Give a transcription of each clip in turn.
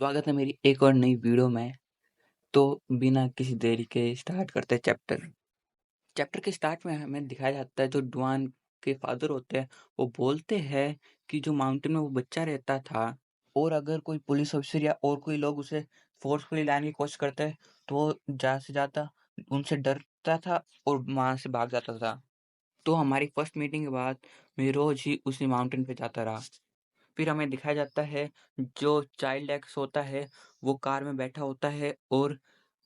स्वागत है मेरी एक और नई वीडियो में। तो बिना किसी देरी के स्टार्ट करते हैं चैप्टर। चैप्टर के स्टार्ट में हमें दिखाया जाता है जो डुआन के फादर होते हैं, वो बोलते हैं कि जो माउंटेन में वो बच्चा रहता था और अगर कोई पुलिस ऑफिसर या और कोई लोग उसे फोर्सफुली लाने की कोशिश करते हैं तो वो ज़्यादा से ज़्यादा उनसे डरता था और वहाँ से भाग जाता था। तो हमारी फर्स्ट मीटिंग के बाद मैं रोज़ ही उसी माउंटेन पे जाता रहा। फिर हमें दिखाया जाता है जो चाइल्ड एक्स होता है वो कार में बैठा होता है और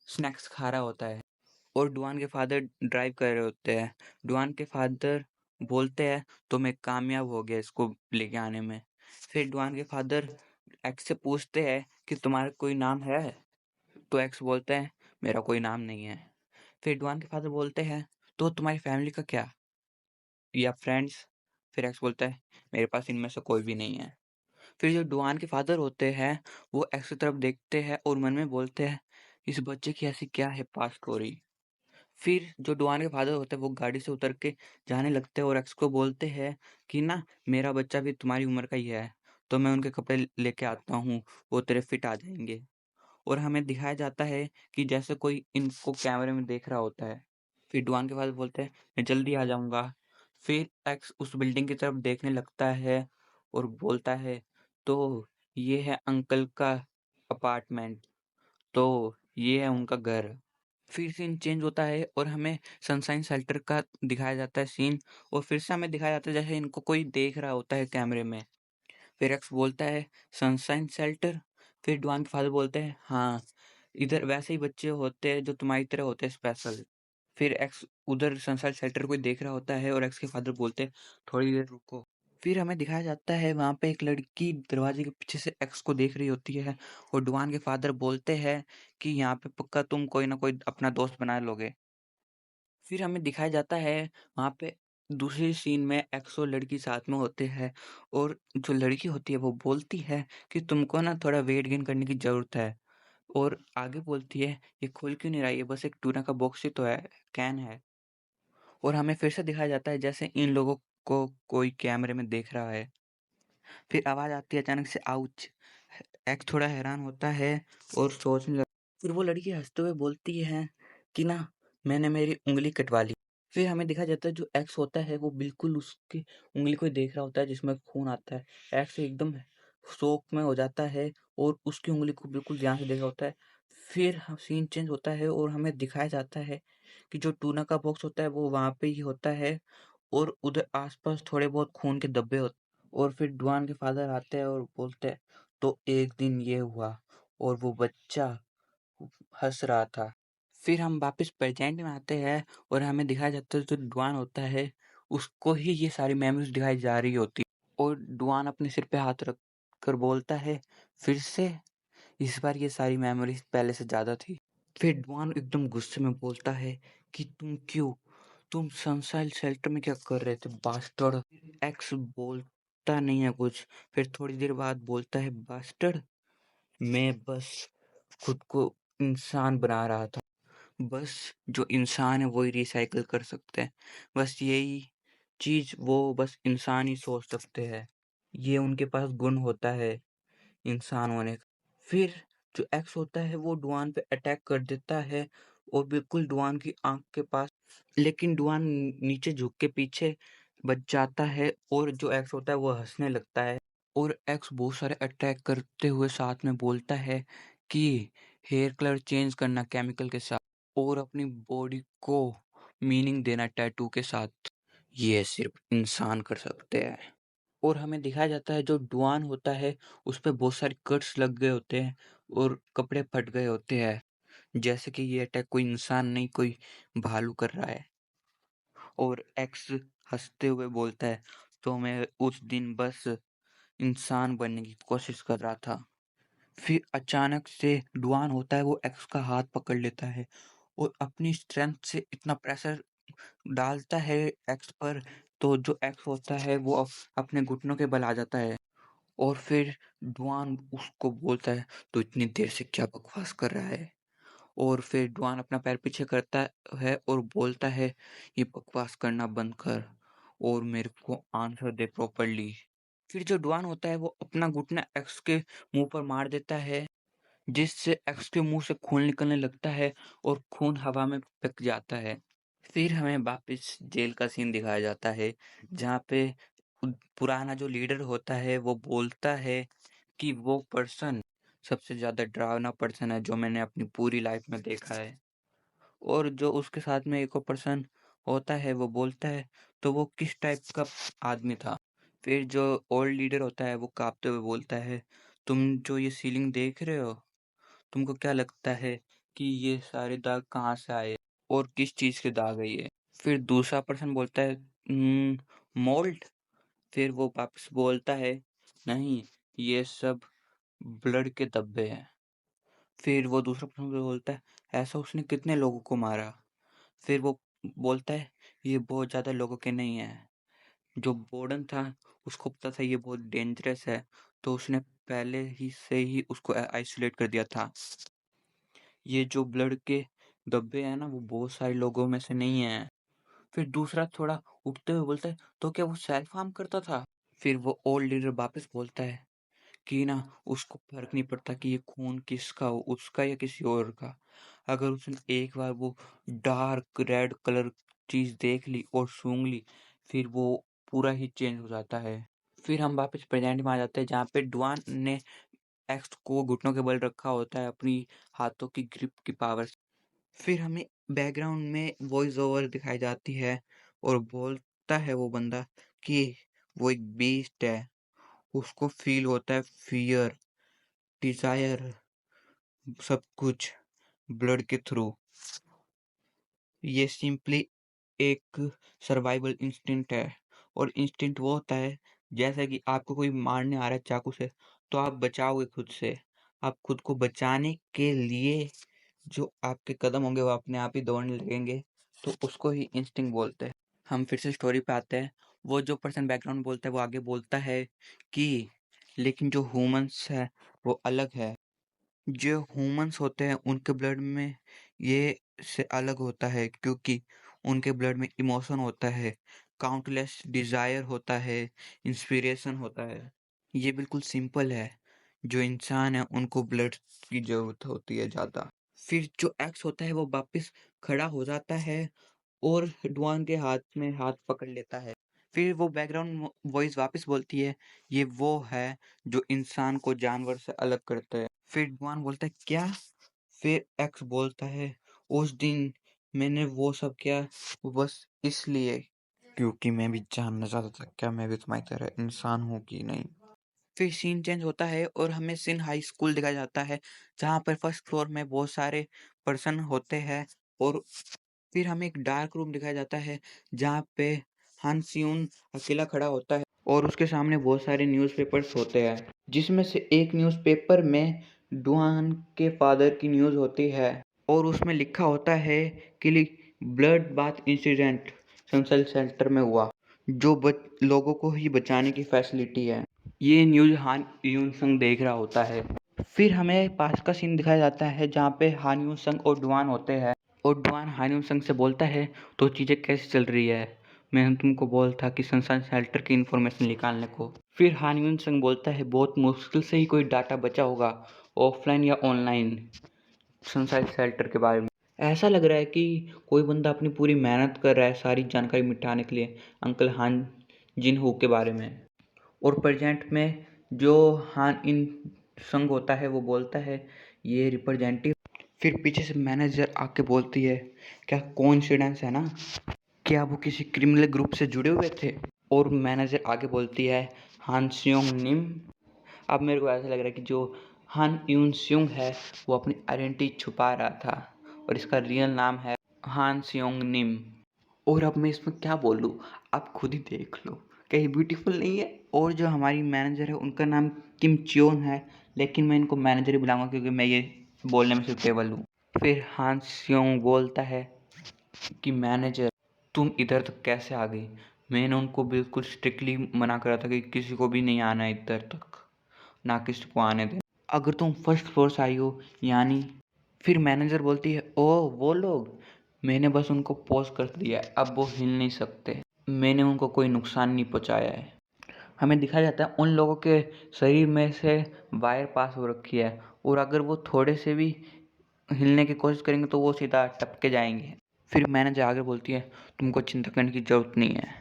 स्नैक्स खा रहा होता है और डुआन के फादर ड्राइव कर रहे होते हैं। डुआन के फादर बोलते हैं तो मैं कामयाब हो गया इसको लेके आने में। फिर डुआन के फादर एक्स से पूछते हैं कि तुम्हारा कोई नाम है? तो एक्स बोलते हैं मेरा कोई नाम नहीं है। फिर डुआन के फादर बोलते हैं तो तुम्हारी फैमिली का क्या या फ्रेंड्स? फिर एक्स बोलता है मेरे पास इनमें से कोई भी नहीं है। फिर जो डुआन के फादर होते हैं, वो एक्स की तरफ देखते हैं और मन में बोलते हैं, इस बच्चे की ऐसी क्या है पास्ट स्टोरी। फिर जो डुआन के फादर होते हैं, वो गाड़ी से उतर के जाने लगते हैं और एक्स को बोलते हैं कि ना मेरा बच्चा भी तुम्हारी उम्र का ही है, तो मैं उनके कपड़े लेके आता हूँ, वो तेरे फिट आ जाएंगे। और हमें दिखाया जाता है कि जैसे कोई इनको कैमरे में देख रहा होता है। फिर डुआन के फादर बोलते हैं, मैं जल्दी आ जाऊंगा। फिर एक्स उस बिल्डिंग की तरफ देखने लगता है और बोलता है, तो ये है अंकल का अपार्टमेंट, तो ये है उनका घर। फिर सीन चेंज होता है और हमें सनशाइन शेल्टर का दिखाया जाता है सीन और फिर से हमें दिखाया जाता है जैसे इनको कोई देख रहा होता है कैमरे में। फिर एक्स बोलता है सनशाइन शेल्टर। फिर डुआन के फादर बोलते हैं हाँ, इधर वैसे ही बच्चे होते हैं जो तुम्हारी तरह होते हैं स्पेशल। फिर एक्स उधर सनशाइन शेल्टर को देख रहा होता है और एक्स के फादर बोलते हैं थोड़ी देर रुको। फिर हमें दिखाया जाता है वहाँ पे एक लड़की दरवाजे के पीछे से एक्स को देख रही होती है और डुआन के फादर बोलते हैं कि यहाँ पे पक्का तुम कोई ना कोई अपना दोस्त बना लोगे। फिर हमें दिखाया जाता है वहाँ पे दूसरी सीन में एक्स और लड़की साथ में होते हैं और जो लड़की होती है वो बोलती है कि तुमको ना थोड़ा वेट गेन करने की ज़रूरत है और आगे बोलती है ये खुल क्यों नहीं रहा है, ये बस एक टूना का बॉक्स ही तो है, कैन है। और हमें फिर से दिखाया जाता है जैसे इन लोगों को कोई कैमरे में देख रहा है। फिर आवाज़ आती है अचानक से आउच! एक्स थोड़ा हैरान होता है और सोचने लग फिर वो लड़की हँसते हुए बोलती है कि ना मैंने मेरी उँगली कटवा ली। फिर हमें दिखाया जाता है जो एक्स होता है वो बिल्कुल उसकी उँगली को ही देख रहा होता है जिसमें खून आता है। एक्स एकदम शॉक में हो जाता है और उसकी उँगली को बिल्कुल ध्यान से देख रहा होता है। फिर सीन चेंज होता है और हमें दिखाया जाता है कि जो टूना का बॉक्स होता है वो वहाँ पे ही होता है और उधर आस-पास थोड़े बहुत खून के धब्बे होते हैं। और फिर डुआन के फादर आते हैं और बोलते हैं तो एक दिन ये हुआ और वो बच्चा हँस रहा था। फिर हम वापस प्रेज़ेंट में आते हैं और हमें दिखाया जाता है जो डुआन होता है, उसको ही ये सारी मेमोरीज़ दिखाई जा रही होती है और डुआन अपने सिर पे हाथ रख कर बोलता है, फिर से? इस बार ये सारी मेमोरीज़ पहले से ज़्यादा थी। फिर डुआन एकदम गुस्से में बोलता है कि तुम क्यों? तुम सनशाइन शेल्टर में क्या कर रहे थे बास्टर्ड? एक्स बोलता नहीं है कुछ, फिर थोड़ी देर बाद बोलता है बास्टर्ड, मैं बस खुद को इंसान बना रहा था। बस जो इंसान है वही रिसाइकिल कर सकते हैं। बस यही चीज़ वो बस इंसान ही सोच सकते हैं। ये उनके पास गुण होता है इंसान होने का। फिर जो एक्स होता है वो डुआन पे अटैक कर देता है और बिल्कुल डुआन की आँख के पास, लेकिन डुआन नीचे झुक के पीछे बच जाता है और जो एक्स होता है वो हँसने लगता है और एक्स बहुत सारे अटैक करते हुए साथ में बोलता है कि हेयर कलर चेंज करना केमिकल के साथ और अपनी बॉडी को मीनिंग देना टैटू के साथ, ये सिर्फ इंसान कर सकते हैं। और हमें दिखाया जाता है जो डुआन होता है उस पे बहुत सारे कट्स लग गए होते हैं और कपड़े फट गए होते हैं, जैसे कि ये अटैक कोई इंसान नहीं कोई भालू कर रहा है। और एक्स हंसते हुए बोलता है तो मैं उस दिन बस इंसान बनने की कोशिश कर रहा था। फिर अचानक से डुआन होता है वो एक्स का हाथ पकड़ लेता है और अपनी स्ट्रेंथ से इतना प्रेशर डालता है एक्स पर, तो जो एक्स होता है वो अपने घुटनों के बल आ जाता है। और फिर डुआन उसको बोलता है तो इतनी देर से क्या बकवास कर रहा है। और फिर डुआन अपना पैर पीछे करता है और बोलता है ये बकवास करना बंद कर और मेरे को आंसर दे प्रॉपरली। फिर जो डुआन होता है वो अपना घुटना एक्स के मुंह पर मार देता है जिससे एक्स के मुंह से खून निकलने लगता है और खून हवा में फेंक जाता है। फिर हमें वापस जेल का सीन दिखाया जाता है, जहाँ पे पुराना जो लीडर होता है वो बोलता है कि वो पर्सन सबसे ज़्यादा डरावना पर्सन है जो मैंने अपनी पूरी लाइफ में देखा है। और जो उसके साथ में एक और पर्सन होता है वो बोलता है तो वो किस टाइप का आदमी था। फिर जो ओल्ड लीडर होता है वो कांपते हुए बोलता है, तुम जो ये सीलिंग देख रहे हो, तुमको क्या लगता है कि ये सारे दाग कहाँ से आए और किस चीज़ के दाग है ये? फिर दूसरा पर्सन बोलता है, मोल्ड। फिर वो वापस बोलता है, नहीं, ये सब ब्लड के धब्बे हैं। फिर वो दूसरा पर्सन बोलता है, ऐसा उसने कितने लोगों को मारा? फिर वो बोलता है, ये बहुत ज़्यादा लोगों के नहीं है। जो वार्डन था उसको पता था ये बहुत डेंजरस है, तो उसने पहले ही से ही उसको आइसोलेट कर दिया था। ये जो ब्लड के धब्बे हैं ना वो बहुत सारे लोगों में से नहीं है। फिर दूसरा थोड़ा उठते हुए बोलता है, तो क्या वो सेल्फ हार्म करता था? फिर वो ओल्ड लीडर वापस बोलता है कि ना उसको फर्क नहीं पड़ता कि ये खून किसका हो, उसका या किसी और का। अगर उसने एक बार वो डार्क रेड कलर चीज देख ली और सूंघ ली, फिर वो पूरा ही चेंज हो जाता है। फिर हम वापस प्रेजेंट में आ जाते हैं, जहाँ पे डुआन ने एक्स को घुटनों के बल रखा होता है अपनी हाथों की ग्रिप की पावर से। फिर हमें बैकग्राउंड में वॉइस ओवर दिखाई जाती है और बोलता है वो बंदा कि वो एक बीस्ट है, उसको फील होता है फियर, डिजायर, सब कुछ ब्लड के थ्रू। ये सिंपली एक सर्वाइवल इंस्टिंक्ट है। और इंस्टिंक्ट वो होता है, जैसे कि आपको कोई मारने आ रहा है चाकू से, तो आप बचाओगे खुद से। आप खुद को बचाने के लिए जो आपके कदम होंगे वो अपने आप ही दौड़ने लगेंगे, तो उसको ही इंस्टिंक्ट बोलते हैं। हम फिर से स्टोरी पे आते हैं। वो जो पर्सन बैकग्राउंड बोलता है वो आगे बोलता है कि लेकिन जो ह्यूमंस है वो अलग है। जो ह्यूमंस होते हैं उनके ब्लड में ये से अलग होता है, क्योंकि उनके ब्लड में इमोशन होता है, काउंटलेस डिजायर होता है, इंस्पिरेशन होता है। ये बिल्कुल सिंपल है। जो इंसान है उनको ब्लड की जरूरत होती है ज्यादा। फिर जो एक्स होता है वो वापस खड़ा हो जाता है और डुआन के हाथ में हाथ पकड़ लेता है। फिर वो बैकग्राउंड वॉइस वापस बोलती है, ये वो है जो इंसान को जानवर से अलग करता है। फिर डुआन बोलता है, क्या? फिर एक्स बोलता है, उस दिन मैंने वो सब किया वो बस इसलिए क्योंकि मैं भी जानना चाहता था क्या मैं भी तुम्हारी तरह इंसान हूँ कि नहीं। फिर सीन चेंज होता है और हमें सिन हाई स्कूल दिखाया जाता है, जहाँ पर फर्स्ट फ्लोर में बहुत सारे पर्सन होते हैं। और फिर हमें एक डार्क रूम दिखाया जाता है, जहाँ पे हान सियून अकेला खड़ा होता है और उसके सामने बहुत सारे न्यूज़पेपर्स होते हैं, जिसमें से एक न्यूज़पेपर में डुआन के फादर की न्यूज़ होती है और उसमें लिखा होता है कि blood bath incident sunshine centre में हुआ, जो लोगों को ही बचाने की फैसिलिटी है। ये न्यूज़ हान यून संग देख रहा होता है। फिर हमें पास का सीन दिखाया जाता है, जहाँ पे हान यून संग और डुआन होते हैं और डुआन हान यून संग से बोलता है, तो चीज़ें कैसे चल रही है? मैंने तुमको बोला था कि सनसाइन शेल्टर की इन्फॉर्मेशन निकालने को। फिर हान यून संग बोलता है, बहुत मुश्किल से ही कोई डाटा बचा होगा ऑफलाइन या ऑनलाइन सनसाइन शेल्टर के बारे में। ऐसा लग रहा है कि कोई बंदा अपनी पूरी मेहनत कर रहा है सारी जानकारी मिटाने के लिए अंकल हान जिन हो के बारे में। और प्रेजेंट में जो हान इन संग होता है वो बोलता है, ये रिप्रेजेंटेटिव। फिर पीछे से मैनेजर आके बोलती है, क्या कोइंसिडेंस है ना, क्या वो किसी क्रिमिनल ग्रुप से जुड़े हुए थे? और मैनेजर आगे बोलती है, हान स्योंग निम। अब मेरे को ऐसा लग रहा है कि जो हान यून स्योंग है वो अपनी आइडेंटिटी छुपा रहा था और इसका रियल नाम है हान स्योंग निम। और अब मैं इसमें क्या बोलूँ, आप खुद ही देख लो, कहीं ब्यूटीफुल नहीं है? और जो हमारी मैनेजर है उनका नाम किम चियोन है, लेकिन मैं इनको मैनेजर ही बुलाऊंगा क्योंकि मैं ये बोलने में सुटेबल हूँ। फिर हान स्योंग बोलता है कि मैनेजर, तुम इधर तक कैसे आ गई? मैंने उनको बिल्कुल स्ट्रिक्टली मना करा था कि किसी को भी नहीं आना इधर तक, ना किसी को आने देना। अगर तुम फर्स्ट फ्लोर से आई हो यानी। फिर मैनेजर बोलती है, ओह वो लोग, मैंने बस उनको पॉज कर दिया है, अब वो हिल नहीं सकते, मैंने उनको कोई नुकसान नहीं पहुंचाया है। हमें दिखाया जाता है उन लोगों के शरीर में से वायर पास हो रखी है और अगर वो थोड़े से भी हिलने की कोशिश करेंगे तो वो सीधा टपके जाएंगे। फिर मैनेजर आगे बोलती है, तुमको चिंता करने की ज़रूरत नहीं है,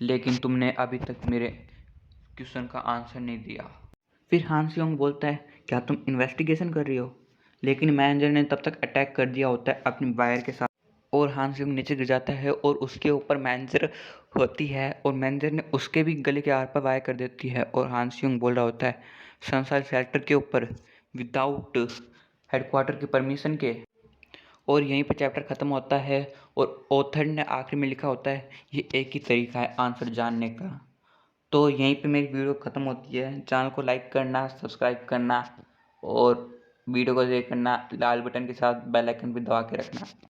लेकिन तुमने अभी तक मेरे क्वेश्चन का आंसर नहीं दिया। फिर हान सियोंग बोलता है, क्या तुम इन्वेस्टिगेशन कर रही हो? लेकिन मैनेजर ने तब तक अटैक कर दिया होता है अपनी वायर के साथ और हान सियोंग नीचे गिर जाता है और उसके ऊपर मैनेजर होती है और मैनेजर ने उसके भी गले के आर पार वायर कर देती है और हान सियोंग बोल रहा होता है सनसाइन सेक्टर के ऊपर विदाउट हेडक्वार्टर की परमिशन के। और यहीं पे चैप्टर ख़त्म होता है और ऑथर ने आखिर में लिखा होता है, ये एक ही तरीका है आंसर जानने का। तो यहीं पे मेरी वीडियो ख़त्म होती है। चैनल को लाइक करना, सब्सक्राइब करना और वीडियो को शेयर करना, लाल बटन के साथ बेल आइकन भी दबा के रखना।